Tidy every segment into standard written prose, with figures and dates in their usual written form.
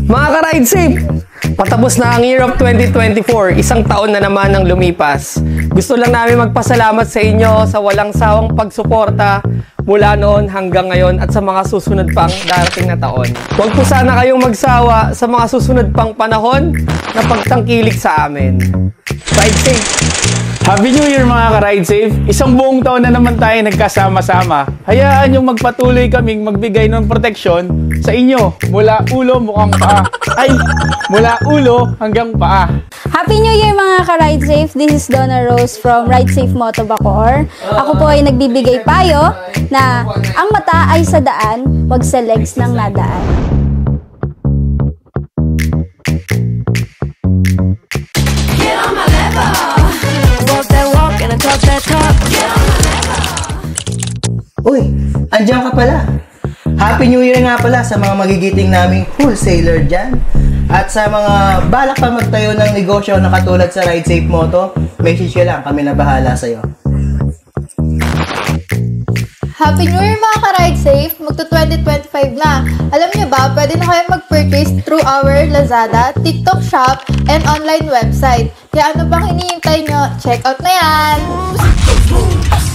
Mga ka-ride safe, patapos na ang year of 2024, isang taon na naman ang lumipas. Gusto lang namin magpasalamat sa inyo sa walang sawang pagsuporta mula noon hanggang ngayon at sa mga susunod pang darating na taon. Huwag po sana kayong magsawa sa mga susunod pang panahon na pagtangkilik sa amin. Ride safe! Happy New Year mga ka-ride safe! Isang buong taon na naman tayo nagkasama-sama. Hayaan yung magpatuloy kaming magbigay ng proteksyon sa inyo mula ulo mukhang paa. Ay, mula ulo hanggang paa. Happy New Year mga ka-ride safe! This is Donna Rose from Ride Safe Moto Bacoor. Ako po ay nagbibigay payo na ang mata ay sa daan, wag sa legs ng nadaan. Uy, andiyan ka pala. Happy New Year nga pala sa mga magigiting naming wholesaler dyan. At sa mga balak pa magtayo ng negosyo na katulad sa Ride Safe Moto, message ka lang, kami na bahala sa'yo. Happy New Year mga ka-ride safe! Magto-2025 na. Alam niyo ba, pwede na kayo mag-purchase through our Lazada, TikTok shop, and online website. Kaya ano bang hinihintay nyo? Check out na yan!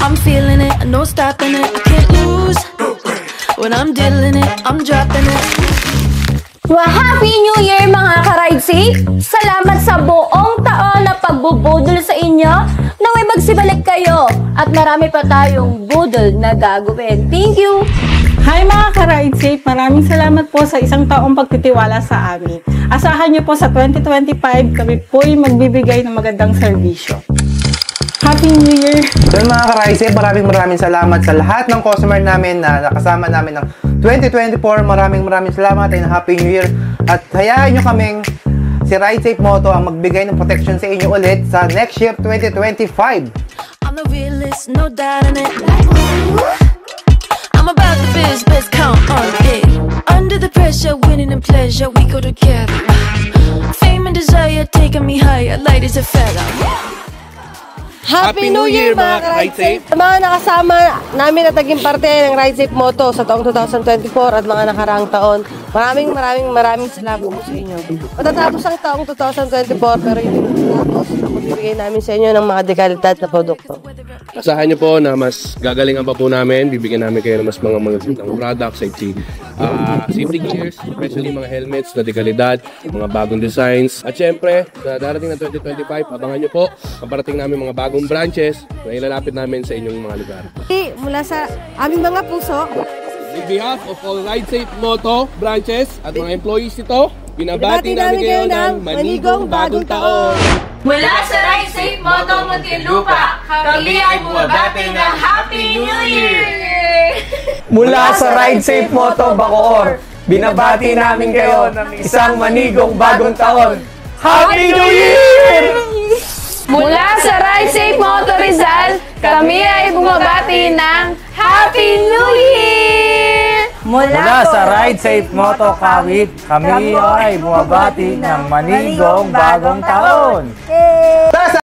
I'm feeling it, no stopping it, I can't lose. When I'm dealing it, I'm dropping it. Well, Happy New Year mga ka-ride safe! Salamat sa buong taon na pagbubudol sa inyo. Naway magsibalik kayo at marami pa tayong budol na gagawin. Thank you! Hi mga ka-ride safe! Maraming salamat po sa isang taong pagtitiwala sa amin. Asahan niyo po sa 2025 kami po'y magbibigay ng magandang serbisyo. Happy New Year! So mga ka-ride safe, maraming salamat sa lahat ng customer namin na nakasama namin ng 2024. Maraming salamat and Happy New Year. At hayaan nyo kaming si Ride Safe Moto ang magbigay ng protection sa inyo ulit sa next year 2025. I'm the realest, no doubt in it. I'm about the biz, count on it. Under the pressure, winning and pleasure, we go together. Fame and desire taking me higher, light as a feather. Happy New Year mga ka-ride safe! Sa mga nakasama namin at naging parte ng Ride Safe Moto sa taong 2024 at mga nakaraang taon, maraming salamat po sa inyo. Matatapos ang taong 2024 pero hindi matatapos na magbibigay namin sa inyo ng mga dekalidad na produkto. Asahan nyo po na mas gagalingan pa po namin, bibigyan namin kayo ng mas mga products, safety gears, especially mga helmets na dekalidad, mga bagong designs. At syempre, sa darating na 2025, abangan nyo po ang parating namin mga bagong branches na ilalapit namin sa inyong mga lugar. Mula sa aming mga puso, on behalf of all Ride Safe Moto branches at mga employees nito, binabati namin kayo ng manigong bagong taon! Mula sa Ride Safe Moto Muntinlupa, kami ay bumabati ng Happy New Year! Mula sa Ride Safe Moto Bacoor, binabati namin kayo ng isang manigong bagong taon. Happy New Year! Mula sa Ride Safe Moto Rizal, kami ay bumabati ng Happy New Year! Mula sa Ride Safe Moto Kawit, kami ay bumabati ng manigong bagong taon. Sa